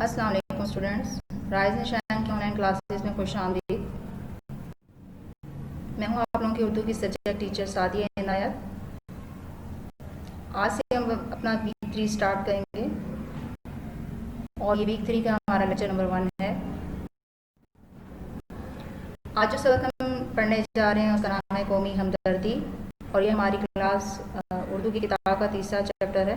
السلام علیکم students, rise and shine کی آن لائن کلاسز میں خوش آمدید۔ میں ہوں آپ لوگوں کی اردو کی سبجیکٹ ٹیچر سعدیہ عنایت۔ آج سے ہم اپنا ویک 3 اسٹارٹ کریں گے اور یہ ویک 3 کا ہمارا لیکچر نمبر 1 ہے۔ آج جو سبق ہم پڑھنے جا رہے ہیں اس کا نام ہے قومی ہمدردی، اور یہ ہماری کلاس اردو کی کتاب کا تیسرا چیپٹر ہے۔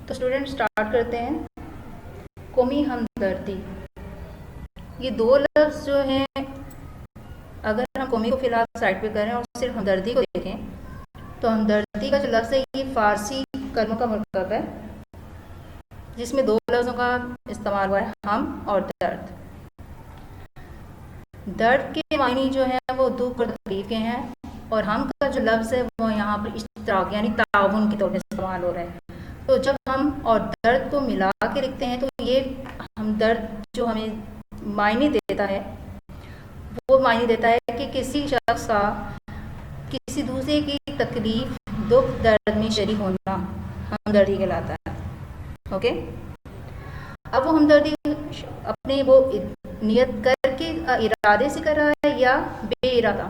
تو اسٹوڈنٹ اسٹارٹ کرتے ہیں۔ قومی ہمدردی، یہ دو لفظ جو ہیں، اگر ہم قومی کو فی الحال سائڈ پہ کریں اور صرف ہمدردی کو دیکھیں تو ہمدردی کا جو لفظ ہے یہ فارسی کلموں کا مرکب ہے، جس میں دو لفظوں کا استعمال ہوا ہے، ہم اور درد۔ درد کے معنی جو ہے وہ دکھ اور تکلیف کے ہیں، اور ہم کا جو لفظ ہے وہ یہاں پر اشتراک یعنی تعاون کے طور پہ استعمال ہو رہا ہے۔ تو جب ہم اور درد کو ملا کے لکھتے ہیں تو یہ ہمدرد جو ہمیں معنی دیتا ہے وہ معنی دیتا ہے کہ کسی شخص کا کسی دوسرے کی تکلیف دکھ درد میں شریک ہونا ہمدردی کہلاتا ہے۔ اوکے، اب وہ ہمدردی اپنے وہ نیت کر کے ارادے سے کر رہا ہے یا بے ارادہ،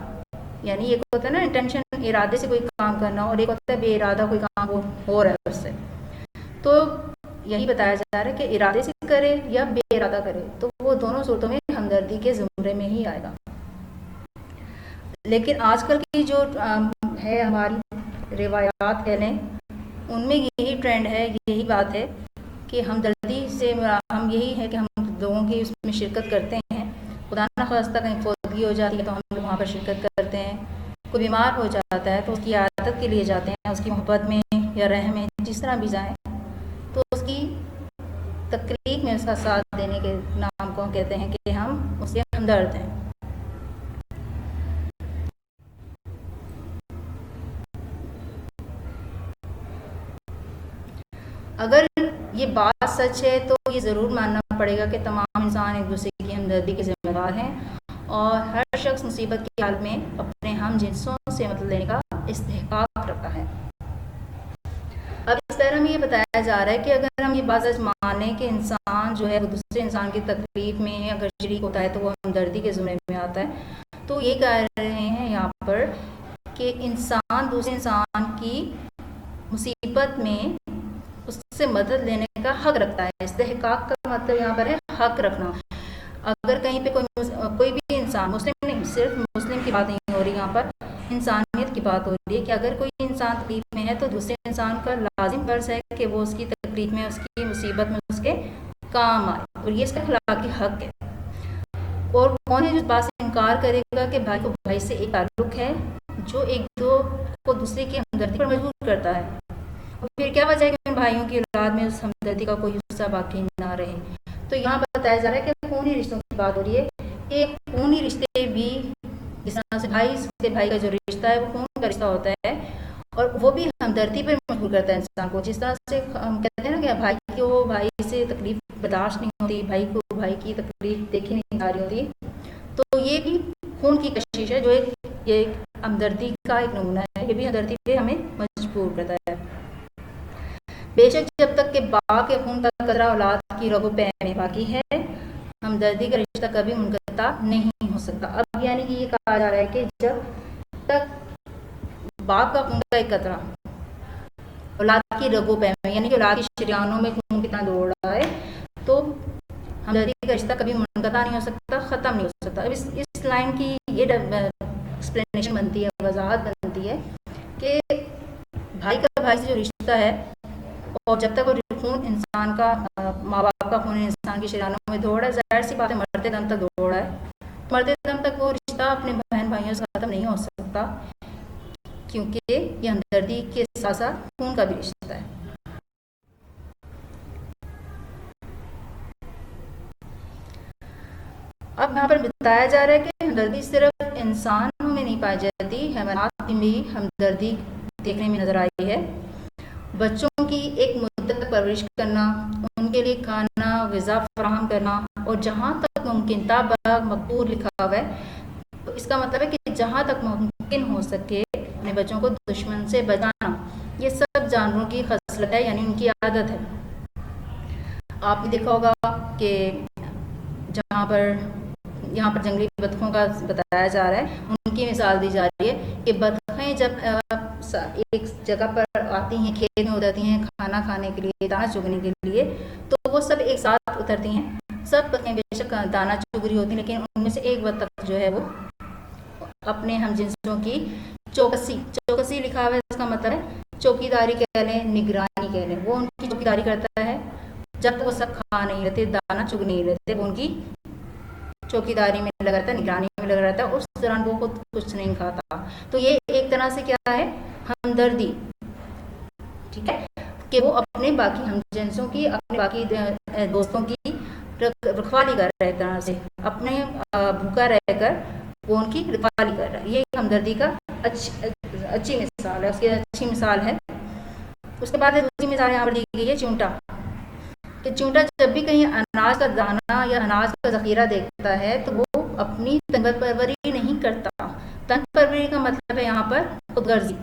یعنی ایک ہوتا ہے نا انٹینشن، ارادے سے کوئی کام کرنا، اور ایک ہوتا ہے بے ارادہ کوئی کام ہو رہا ہے اس سے۔ تو یہی بتایا جا رہا ہے کہ ارادے سے کرے یا بے ارادہ کرے تو وہ دونوں صورتوں میں ہمدردی کے زمرے میں ہی آئے گا۔ لیکن آج کل کی جو ہے ہماری روایات کہہ لیں، ان میں یہی ٹرینڈ ہے، یہی بات ہے کہ ہمدردی سے ہم یہی ہے کہ ہم لوگوں کی اس میں شرکت کرتے ہیں۔ خدا نہ خواستہ کہیں فوتگی ہو جاتی ہے تو ہم وہاں پر شرکت کرتے ہیں، کوئی بیمار ہو جاتا ہے تو اس کی عیادت کے لیے جاتے ہیں، اس کی محبت میں یا رحم میں جس طرح بھی جائیں، تو اس کی تکلیف میں اس کا ساتھ دینے کے نام کو کہتے ہیں کہ ہم اس کے ہمدرد ہیں۔ اگر یہ بات سچ ہے تو یہ ضرور ماننا پڑے گا کہ تمام انسان ایک دوسرے کی ہمدردی کے ذمہ دار ہیں، اور ہر شخص مصیبت کی حال میں اپنے ہم جنسوں سے مدد لینے کا استحقاق رکھتا ہے۔ اب اس طرح میں یہ بتایا جا رہا ہے کہ اگر ہم یہ بات سچ مانیں کہ انسان جو ہے وہ دوسرے انسان کی تکلیف میں اگر شریک ہوتا ہے تو وہ ہمدردی کے زمرے میں آتا ہے، تو یہ کہہ رہے ہیں یہاں پر کہ انسان دوسرے انسان کی مصیبت میں اس سے مدد لینے کا حق رکھتا ہے۔ استحقاق کا مطلب یہاں پر ہے حق رکھنا۔ اگر کہیں پہ کوئی بھی انسان، مسلم نہیں، صرف مسلم کی بات نہیں ہو رہی یہاں پر، انسانیت کی بات ہو رہی ہے کہ اگر کوئی انسان تکلیف میں ہے تو دوسرے انسان کا لازم فرض ہے کہ وہ اس کی تکلیف میں، اس کی مصیبت میں اس کے کام آئے، اور یہ اس کا اخلاقی حق ہے۔ اور کون ہے جو اس بات سے انکار کرے گا کہ بھائی کو بھائی سے ایک تعلق ہے جو ایک دو کو دوسرے کی ہمدردی پر مجبور کرتا ہے، اور پھر کیا وجہ ہے کہ ان بھائیوں کی اولاد میں اس ہمدردی کا کوئی حصہ باقی نہ رہے۔ تو یہاں بتایا جا رہا ہے کہ خونی رشتوں کی بات ہو رہی ہے۔ ایک خونی رشتے بھی، جس طرح سے بھائی سے بھائی کا جو رشتہ ہے وہ خون کا رشتہ ہوتا ہے، اور وہ بھی ہمدردی پر مجبور کرتا ہے انسان کو۔ جس طرح سے ہم کہتے ہیں نا کہ بھائی کو بھائی سے تکلیف برداشت نہیں ہوتی، بھائی کو بھائی کی تکلیف دیکھی نہیں جا رہی ہوتی، تو یہ بھی خون کی کشش ہے جو ایک ہمدردی کا ایک نمونہ ہے۔ یہ بھی ہمدردی پہ ہمیں مجبور کرتا ہے۔ بے شک جب تک کہ باپ کے خون کا قطرہ اولاد کی رگ و پے میں باقی ہے، ہمدردی کا رشتہ کبھی منقطع نہیں ہو سکتا۔ اب یعنی کہ یہ کہا جا رہا ہے کہ جب تک باپ کا خون کا ایک قطرہ اولاد کی رگ و پے میں، یعنی کہ اولاد کی شریانوں میں خون کتنا دوڑ رہا ہے، تو ہمدردی کا رشتہ کبھی منقطع نہیں ہو سکتا، ختم نہیں ہو سکتا۔ اب اس لائن کی یہ ایکسپلینیشن بنتی ہے، وضاحت بنتی ہے کہ بھائی کا بھائی سے جو رشتہ ہے، اور جب تک وہ خون انسان کا، ماں باپ کا خون انسان کی شریانوں میں دوڑ رہا ہے، ظاہر سی بات ہے مرتے دم تک دوڑ رہا ہے، مرتے دم تک وہ رشتہ اپنے بہن بھائیوں سے ختم نہیں ہو سکتا، کیونکہ یہ ہمدردی کے ساتھ ساتھ خون کا بھی رشتہ ہے۔ اب یہاں پر بتایا جا رہا ہے کہ ہمدردی صرف انسانوں میں نہیں پائی جاتی، حیوانات میں بھی ہمدردی دیکھنے میں نظر آئی ہے۔ بچوں کی ایک مدت تک پرورش کرنا، ان کے لیے کھانا غذا فراہم کرنا، اور جہاں تک ممکن تا مقدور لکھا ہوا ہے، تو اس کا مطلب ہے کہ جہاں تک ممکن ہو سکے اپنے بچوں کو دشمن سے بچانا، یہ سب جانوروں کی خصلت ہے، یعنی ان کی عادت ہے۔ آپ نے دیکھا ہوگا کہ یہاں پر جنگلی بطخوں کا بتایا جا رہا ہے، ان کی مثال دی جا رہی ہے کہ بطخیں جب ایک جگہ پر آتی ہیں، کھیت میں اترتی ہیں کھانا کھانے کے لیے، دانا چگنے کے لیے، تو وہ سب ایک ساتھ اترتی ہیں۔ سب بطخیں بے شک دانا چگ رہی ہوتی ہیں، لیکن ان میں سے ایک بطخ جو ہے وہ اپنے ہم جنسوں کی چوکسی لکھا ہوا ہے، اس کا مطلب ہے چوکی داری کہہ لیں، نگرانی کہہ لیں، وہ ان کی چوکی داری کرتا ہے۔ جب تک وہ سب کھا نہیں لیتے، دانا چگ نہیں لیتے، وہ ان کی چوکی داری میں لگا رہتا ہے، نگرانی میں لگا رہتا ہے، اس دوران وہ خود کچھ نہیں کھاتا۔ تو یہ ایک طرح سے کیا ہے، ہمدردی، ٹھیک ہے، کہ وہ اپنے باقی ہم جنسوں کی، اپنے باقی دوستوں کی رکھوالی کر رہا ہے، ایک طرح سے اپنے بھوکا رہ کر وہ ان کی رکھوالی کر رہا ہے۔ یہ ہمدردی کا اچھی مثال ہے، اس کی اچھی مثال ہے۔ اس کے بعد دوسری مثال یہاں پر دی گئی ہے چونٹا، کہ چونٹا جب بھی کہیں اناج کا دانا یا اناج کا ذخیرہ دیکھتا ہے تو وہ اپنی تن پروری نہیں کرتا۔ تن پروری کا مطلب ہے یہاں پر خود غرضی۔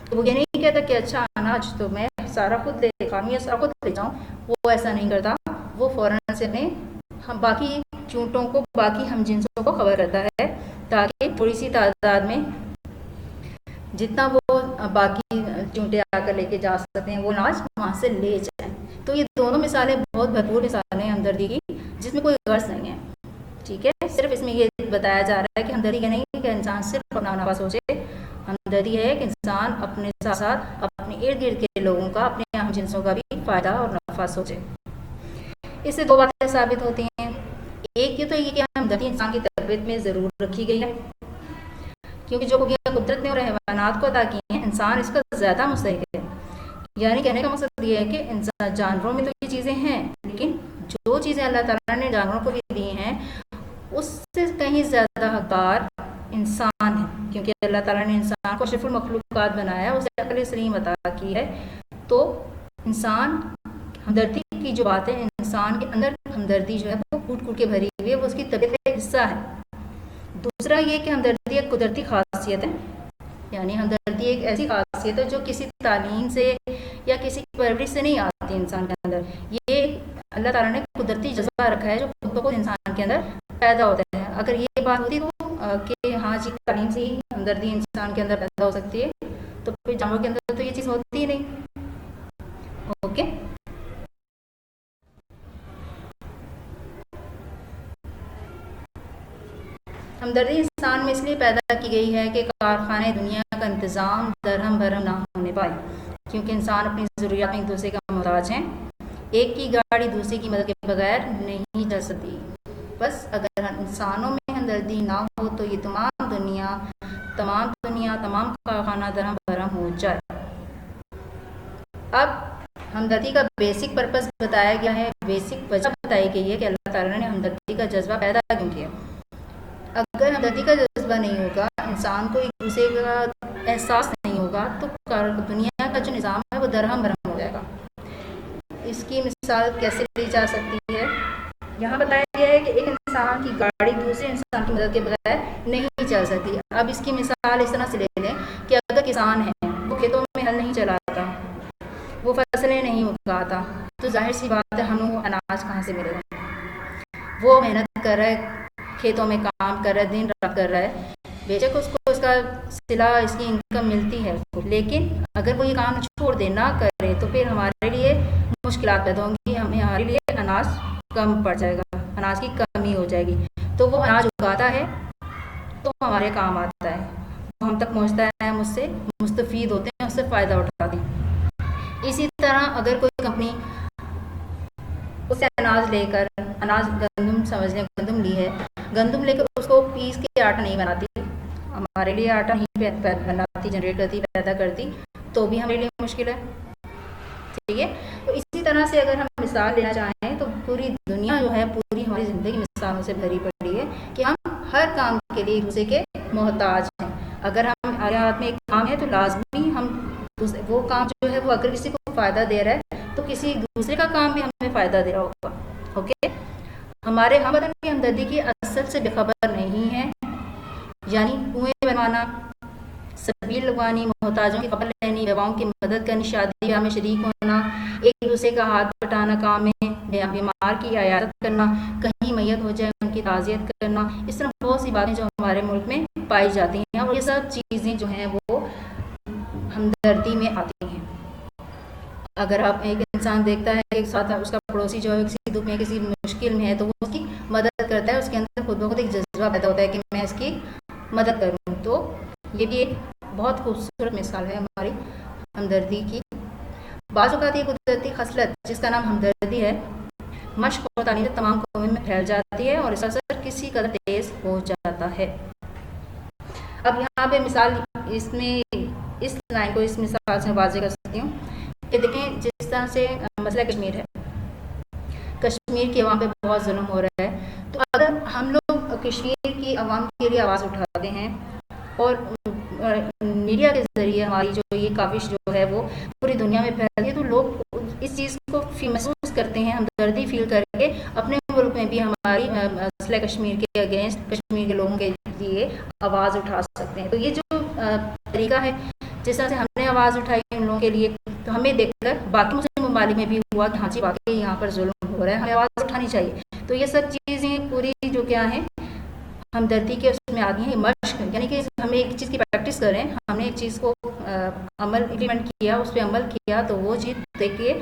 تو وہ یہ نہیں کہتا کہ اچھا اناج تو میں سارا خود لے کھاؤں یا سارا خود لے جاؤں، وہ ایسا نہیں کرتا۔ وہ فوراً سے اپنے باقی چونٹوں کو، باقی ہم جنسوں کو خبر کرتا ہے، تاکہ تھوڑی سی تعداد میں جتنا وہ باقی چونٹے آ کر لے کے جا سکتے ہیں وہ اناج وہاں سے لے جائیں۔ تو یہ دونوں مثالیں بہت بھرپور مثالیں ہیں ہمدردی کی، جس میں کوئی غرض نہیں ہے، ٹھیک ہے۔ صرف اس میں یہ بتایا جا رہا ہے کہ ہمدردی کا نہیں کہ انسان صرف اپنا نفع سوچے، ہمدردی ہے کہ انسان اپنے ساتھ ساتھ اپنے ارد گرد کے لوگوں کا، اپنے ہم جنسوں کا بھی فائدہ اور نفع سوچے۔ اس سے دو باتیں ثابت ہوتی ہیں۔ ایک یہ تو یہ کہ ہمدردی انسان کی تربیت میں ضرور رکھی گئی ہے، کیونکہ جو خوبیاں قدرت نے اور حیوانات کو عطا کی ہیں، انسان اس کا زیادہ مستحق ہے۔ یعنی کہنے کا مقصد یہ ہے کہ انسان جانوروں میں تو یہ چیزیں ہیں، لیکن جو چیزیں اللہ تعالیٰ نے جانوروں کو بھی دی ہیں اس سے کہیں زیادہ حقدار انسان ہے، کیونکہ اللہ تعالیٰ نے انسان کو اشرف المخلوقات بنایا ہے، اسے عقل سلیم عطا کی ہے۔ تو انسان ہمدردی کی جو بات ہے، انسان کے اندر ہمدردی جو ہے وہ کوٹ کوٹ کے بھری ہوئی ہے، وہ اس کی طبیعت کا ایک حصہ ہے۔ دوسرا یہ کہ ہمدردی ایک قدرتی خاصیت ہے، یعنی ہمدردی ایک ایسی خاصیت ہے جو کسی تعلیم سے یا کسی پرورش سے نہیں آتی انسان کے اندر۔ یہ اللہ تعالیٰ نے قدرتی جذبہ رکھا ہے جو خود بخود انسان کے اندر پیدا ہوتا ہے۔ اگر یہ بات ہوتی تو کہ ہاں جی تعلیم سے ہی ہمدردی انسان کے اندر پیدا ہو سکتی ہے، تو پھر جانوروں کے اندر تو یہ چیز ہوتی ہی نہیں۔ اوکے، ہمدردی انسان میں اس لیے پیدا کی گئی ہے کہ کارخانے دنیا کا انتظام درہم بھرم نہ ہونے پائے، کیونکہ انسان اپنی ضروریات میں ایک دوسرے کا محتاج ہیں۔ ایک کی گاڑی دوسری کی مدد کے بغیر نہیں چل سکتی۔ بس اگر انسانوں میں ہمدردی نہ ہو تو یہ تمام دنیا تمام کارخانہ درہم بھرم ہو جائے۔ اب ہمدردی کا بیسک پرپس بتایا گیا ہے، بیسک وجہ بتائی گئی ہے کہ اللہ تعالیٰ نے ہمدردی کا جذبہ پیدا کیوں کیا۔ اگر ہمدردی کا جذبہ نہیں ہوگا، انسان کو ایک دوسرے کا احساس نہیں ہوگا، تو دنیا کا جو نظام ہے وہ درہم بھرم ہو جائے گا۔ اس کی مثال کیسے لی جا سکتی ہے؟ یہاں بتایا گیا ہے کہ ایک انسان کی گاڑی دوسرے انسان کی مدد کے بغیر نہیں چل سکتی۔ اب اس کی مثال اس طرح سے لے لیں کہ اگر کسان ہے، وہ کھیتوں میں ہل نہیں چلاتا، وہ فصلیں نہیں اگاتا، تو ظاہر سی بات ہے ہمیں وہ اناج کہاں سے ملے گا؟ وہ محنت کر رہا ہے، کھیتوں میں کام کر رہا ہے، دن رات کر رہا ہے، بے شک اس کو اس کا صلہ، اس کی انکم ملتی ہے، لیکن اگر وہ یہ کام چھوڑ دے، نہ کرے، تو پھر ہمارے لیے مشکلات پیدا ہوں گی، ہمارے لیے اناج کم پڑ جائے گا، اناج کی کمی ہو جائے گی۔ تو وہ اناج اگاتا ہے تو ہمارے کام آتا ہے، وہ ہم تک پہنچتا ہے، ہم اس سے مستفید ہوتے ہیں، اس سے فائدہ اٹھاتے ہیں۔ اسی طرح اگر کوئی کمپنی اس سے اناج لے کر، اناج گندم سمجھ لیں، گندم لی ہے، گندم لے کر اس کو پیس کے آٹا نہیں بناتی، ہمارے لیے آٹا نہیں بناتی، جنریٹ کرتی، پیدا کرتی، تو بھی ہمارے لیے مشکل ہے، ٹھیک ہے۔ تو اسی طرح سے اگر ہم مثال لینا چاہیں تو پوری دنیا جو ہے، پوری ہماری زندگی مثالوں سے بھری پڑی ہے کہ ہم ہر کام کے لیے ایک دوسرے کے محتاج ہیں۔ اگر ہمارے ہاتھ میں ایک کام ہے تو لازمی ہم وہ کام جو ہے وہ اگر کسی کو فائدہ دے رہا ہے تو کسی دوسرے کا کام بھی ہمیں فائدہ دے رہا ہوگا، اوکے۔ ہمارے ہم وطن کی ہمدردی کی اصل سے بے خبر نہیں ہے، یعنی کنویں بنوانا، سبیل لگوانی، محتاجوں کی خبر لینی، بیواؤں کی مدد کرنی، شادی بیاہ میں شریک ہونا، ایک دوسرے کا ہاتھ بٹانا کام میں، بیمار کی عیادت کرنا، کہیں میت ہو جائے ان کی تعزیت کرنا، اس طرح بہت سی باتیں جو ہمارے ملک میں پائی جاتی ہیں، اور یہ سب چیزیں جو ہیں وہ ہمدردی میں آتی ہیں۔ اگر آپ ایک انسان دیکھتا ہے کہ ساتھ اس کا پڑوسی جو ہے کسی دکھ میں کسی مشکل میں ہے تو وہ اس کی مدد کرتا ہے، اس کے اندر خود بخود ایک جذبہ پیدا ہوتا ہے کہ میں اس کی مدد کروں، تو یہ بھی ایک بہت خوبصورت مثال ہے ہماری ہمدردی کی۔ بعض اوقات یہ قدرتی خصلت جس کا نام ہمدردی ہے مشق اور تعلیم سے تمام قوموں میں پھیل جاتی ہے اور اس اثر کسی قدر تیز ہو جاتا ہے۔ اب یہاں پہ مثال اس میں اس لائن کو اس مثال سے واضح کر سکتی ہوں کہ دیکھیں جس طرح سے مسئلہ کشمیر ہے، کشمیر کی عوام پہ بہت ظلم ہو رہا ہے، تو اگر ہم لوگ کشمیر کی عوام کے لیے آواز اٹھاتے ہیں اور میڈیا کے ذریعے ہماری جو یہ کاوش جو ہے وہ پوری دنیا میں پھیلتی ہے تو لوگ اس چیز کو محسوس کرتے ہیں، ہمدردی فیل کر کے اپنے ملک میں بھی ہماری مسئلہ کشمیر کے اگینسٹ کشمیر کے لوگوں کے لیے آواز اٹھا سکتے ہیں۔ تو یہ جو طریقہ ہے جس طرح سے ہم نے آواز اٹھائی ان لوگوں کے لیے، تو ہمیں دیکھ کر باقی مسلم ممالک میں بھی ہوا کہ ہاں جی واقعی یہاں پر ظلم ہو رہا ہے، ہمیں آواز اٹھانی چاہیے۔ تو یہ سب چیزیں پوری جو کیا ہیں ہمدردی کے اس میں آتی ہیں، مشق، یعنی کہ ہم ایک چیز کی پریکٹس کریں، ہم نے ایک چیز کو عمل امپلیمنٹ کیا، اس پہ عمل کیا، تو وہ چیز دیکھ کے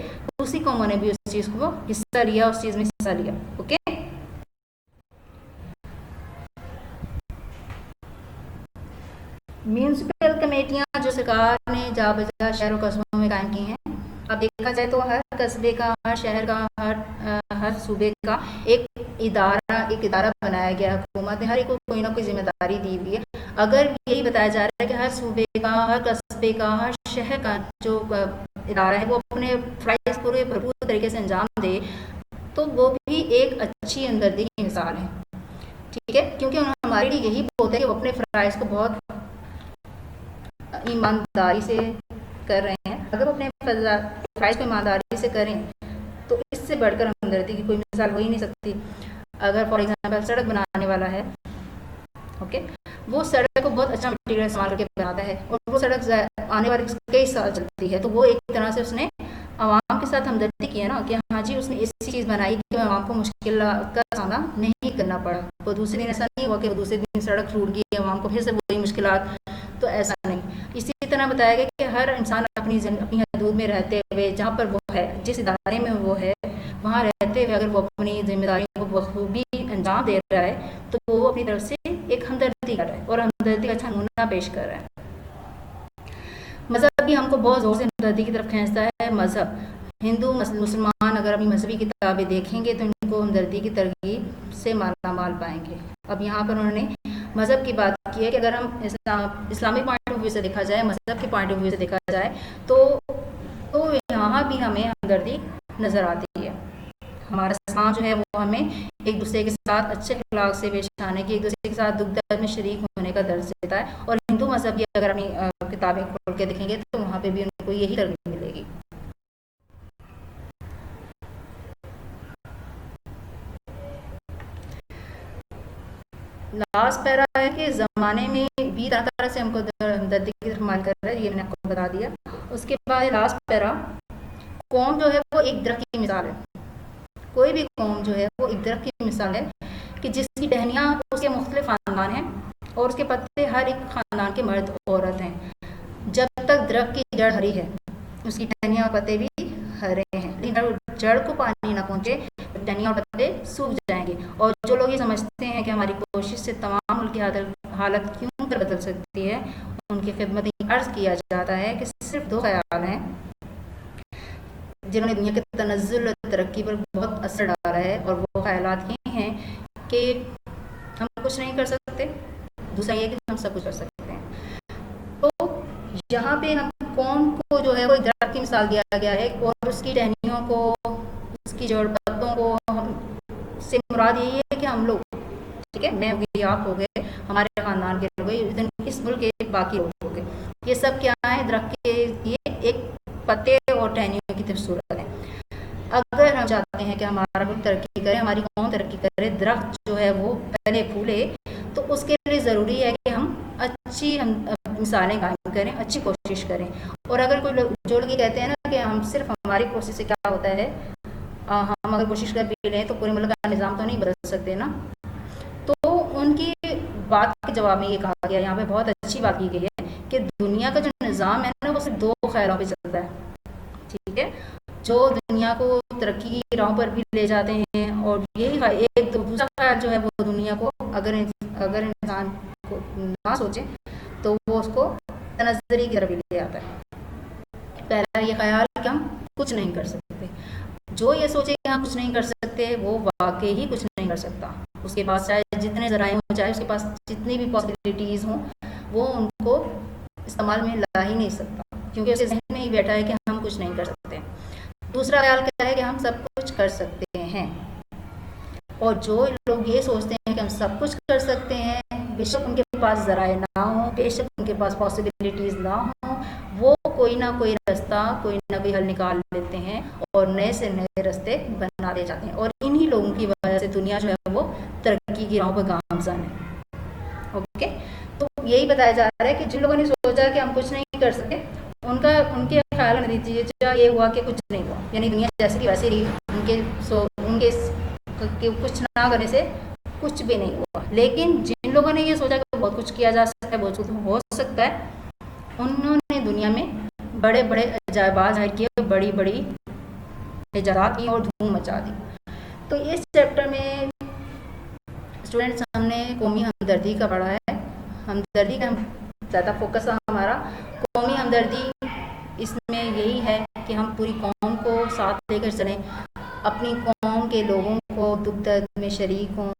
دوسری قوموں نے بھی اس چیز کو حصہ لیا، اس چیز میں حصہ لیا۔ اوکے، میونسپل کمیٹیاں جو سرکار نے جا بجا شہر و قصبوں میں قائم کی ہیں، اب دیکھا جائے تو ہر قصبے کا، ہر شہر کا، ہر صوبے کا ایک ادارہ بنایا گیا ہے، حکومت نے ہر ایک کو کوئی نہ کوئی ذمہ داری دی ہوئی ہے۔ اگر یہی بتایا جا رہا ہے کہ ہر صوبے کا، ہر قصبے کا، ہر شہر کا جو ادارہ ہے وہ اپنے فرائض پورے بھرپور طریقے سے انجام دے، تو وہ بھی ایک اچھی ہمدردی کی مثال ہے، ٹھیک ہے، کیونکہ ہمارے لیے یہی بہت ہے کہ وہ اپنے فرائض کو بہت ایمانداری سے کر رہے ہیں۔ اگر وہ اپنے فرائض کو ایمانداری سے کریں تو اس سے بڑھ کر ہمدردی کی کوئی مثال ہو ہی نہیں سکتی۔ اگر فار ایگزامپل سڑک بنانے والا ہے، اوکے، وہ سڑک کو بہت اچھا مٹیریل استعمال کر کے بناتا ہے اور وہ سڑک آنے والے کئی سال چلتی ہے، تو وہ ایک طرح سے اس نے عوام کے ساتھ ہمدردی کی ہے نا، کہ ہاں جی اس نے ایسی چیز بنائی کہ عوام کو مشکلات کا سامنا نہیں کرنا پڑا۔ وہ دوسرے دن ایسا نہیں ہوا کہ وہ دوسرے دن سڑک ٹوٹ گئی، عوام کو پھر سے وہی مشکلات، تو ایسا نہیں۔ اسی طرح بتایا گیا کہ ہر انسان اپنی حدود میں رہتے ہوئے، جہاں پر وہ ہے، جس ادارے میں وہ ہے، وہاں رہتے ہوئے اگر وہ اپنی ذمہ داریوں کو بخوبی انجام دے رہا ہے تو وہ اپنی طرف سے ایک ہمدردی کر رہا ہے اور ہمدردی کا اچھا نمونہ پیش کر رہا ہے۔ مذہب بھی ہم کو بہت زور سے ہمدردی کی طرف کھینچتا ہے۔ مذہب، ہندو مسلمان اگر اپنی مذہبی کتابیں دیکھیں گے تو ان کو ہمدردی کی ترغیب سے مالا مال پائیں گے۔ اب یہاں پر انہوں نے مذہب کی بات کی ہے کہ اگر ہم اسلامک پوائنٹ آف ویو سے دیکھا جائے، مذہب کے پوائنٹ آف ویو سے دیکھا جائے تو یہاں بھی ہمیں ہمدردی نظر آتی ہے۔ ہمارا اسلام جو ہے وہ ہمیں ایک دوسرے کے ساتھ اچھے اخلاق سے پیش آنے کی، ایک دوسرے کے ساتھ دکھ درد میں شریک ہونے کا درس دیتا ہے، اور ہندو مذہب کی اگر اپنی کتابیں کھول کے دیکھیں گے تو وہاں پہ بھی ان کو یہی ترغیب ملے گی۔ لاسٹ پیرا ہے کہ زمانے میں بھی طرح طرح سے ہم کو ہمدردی کی طرف مائل کر رہا ہے، یہ میں نے آپ کو بتا دیا۔ اس کے بعد لاسٹ پیرا، قوم جو ہے وہ ایک درخت کی مثال ہے۔ کوئی بھی قوم جو ہے وہ ایک درخت کی مثال ہے کہ جس کی ٹہنیاں اس کے مختلف خاندان ہیں اور اس کے پتے ہر ایک خاندان کے مرد عورت ہیں۔ جب تک درخت کی جڑ ہری ہے اس کی ٹہنیاں اور پتے بھی ہرے ہیں، لیکن جڑ کو پانی نہ پہنچے ٹہنیاں اور پتے سوکھ جائیں گے۔ اور جو لوگ یہ سمجھتے ہیں کہ ہماری کوشش سے تمام ملک کی حالت کیوں کر بدل سکتی ہے، ان کی خدمت عرض کیا جاتا ہے کہ صرف دو خیال ہیں جنہوں نے دنیا کے تنزل اور ترقی پر بہت اثر ڈالا ہے، اور وہ خیالات یہ ہیں کہ ہم کچھ نہیں کر سکتے، دوسرا یہ کہ ہم سب کچھ کر سکتے ہیں۔ تو یہاں پہ ہم قوم کو جو ہے وہ درخت کی مثال دیا گیا ہے، اور اس کی ٹہنیوں کو، اس کی جڑ پتوں کو سے مراد یہی ہے کہ ہم لوگ، ٹھیک ہے، میں ہو گئی، آپ ہو گئے، ہمارے خاندان کے لوگ، اس ملک کے باقی لوگ ہو گئے، یہ سب کیا ہے، درخت کے یہ ایک پتے اور ٹہنیوں کی طرف صورت ہے۔ اگر ہم چاہتے ہیں کہ ہمارا ملک ترقی کرے، ہماری قوم ترقی کرے، درخت جو ہے وہ پہلے پھولے، تو اس کے لیے ضروری ہے کہ ہم اچھی مثالیں قائم کریں, اچھی کوشش کریں. اور اگر کوئی لوگ جو لوگ یہ کہتے ہیں نا کہ ہم صرف ہماری کوشش سے کیا ہوتا ہے, ہم اگر کوشش کر بھی لیں تو پورے ملک کا نظام تو نہیں بدل سکتے نا. تو ان کی بات کے جواب میں یہ کہا گیا, یہاں پہ بہت اچھی بات کی گئی ہے کہ دنیا کا جو نظام ہے نا وہ صرف 2 خیالوں پہ چلتا ہے, ٹھیک ہے, جو دنیا کو ترقی کی راہوں پر بھی لے جاتے ہیں, اور یہی ایک دوسرا خیال جو ہے وہ دنیا کو اگر انسان کو نہ سوچے تو وہ اس کو تنزلی کی طرف لے آتا ہے. پہلا یہ خیال کہ ہم کچھ نہیں کر سکتے, جو یہ سوچے کہ ہم کچھ نہیں کر سکتے وہ واقعی ہی کچھ نہیں کر سکتا. اس کے پاس چاہے جتنے ذرائع ہوں, چاہے اس کے پاس جتنی بھی پاسبلٹیز ہوں, وہ ان کو استعمال میں لا ہی نہیں سکتا, کیونکہ اس کے ذہن میں ہی بیٹھا ہے کہ ہم کچھ نہیں کر سکتے. دوسرا خیال کیا ہے کہ ہم سب کچھ کر سکتے ہیں, اور جو لوگ یہ سوچتے ہیں کہ ہم سب کچھ کر سکتے ہیں, بے شک ان کے پاس ذرائع نہ ہوں, بے شک ان کے پاس پاسبلٹیز نہ ہوں, وہ کوئی نہ کوئی رستہ, کوئی نہ کوئی حل نکال لیتے ہیں اور نئے سے نئے رستے بنا دے جاتے ہیں. اور انہی لوگوں کی وجہ سے دنیا جو ہے وہ ترقی کی راہوں پر گامزن ہے. اوکے, تو یہی بتایا جا رہا ہے کہ جن لوگوں نے سوچا کہ ہم کچھ نہیں کر سکتے, ان کے خیال میں نتیجہ یہ ہوا کہ کچھ نہیں ہوا, یعنی دنیا جیسی کی ویسی رہی, ان کے کچھ نہ کرنے سے کچھ بھی نہیں ہوا. لیکن جن لوگوں نے یہ سوچا کہ بہت کچھ کیا جا سکتا ہے, بہت کچھ ہو سکتا ہے, انہوں نے دنیا میں بڑے بڑے عجائبات ظاہر کیے, بڑی بڑی ایجادات کی اور دھوم مچا دی. تو اس چیپٹر میں اسٹوڈینٹس ہم نے قومی ہمدردی کا پڑھا ہے. ہمدردی کا زیادہ فوکس ہے ہمارا. قومی ہمدردی اس میں یہی ہے کہ ہم پوری قوم کو ساتھ لے کر چلیں, اپنی قوم کے لوگوں کو دکھ درد میں شریک ہوں,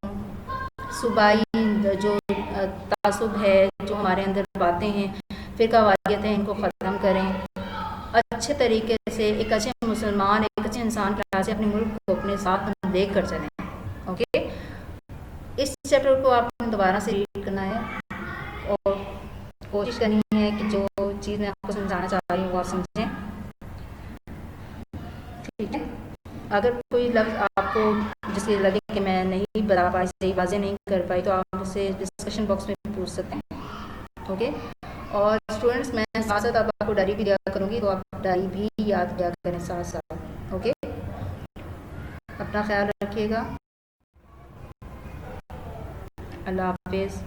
صوبائی جو تعصب ہے, جو ہمارے اندر باتیں ہیں, فرقہ واریت ہے, ان کو ختم کریں, اچھے طریقے سے ایک اچھے مسلمان, ایک اچھے انسان کے لحاظ سے اپنے ملک کو اپنے ساتھ لے کر چلیں. اوکے, اس چیپٹر کو آپ نے دوبارہ سے ریڈ کرنا ہے اور کوشش کرنی ہے کہ جو چیز میں آپ کو سمجھانا چاہ رہی ہوں وہ آپ سمجھیں, ٹھیک ہے. اگر کوئی لفظ آپ کو جس کے لگے کہ میں نہیں بتا پائی, صحیح واضح نہیں کر پائی, تو آپ مجھ سے ڈسکشن باکس میں پوچھ سکتے ہیں. اوکے, اور اسٹوڈینٹس میں ساتھ ساتھ آپ کو ڈائری بھی دیا کروں گی, تو آپ ڈائری بھی یاد کیا کریں ساتھ ساتھ. اوکے, اپنا خیال رکھیے گا. اللہ حافظ.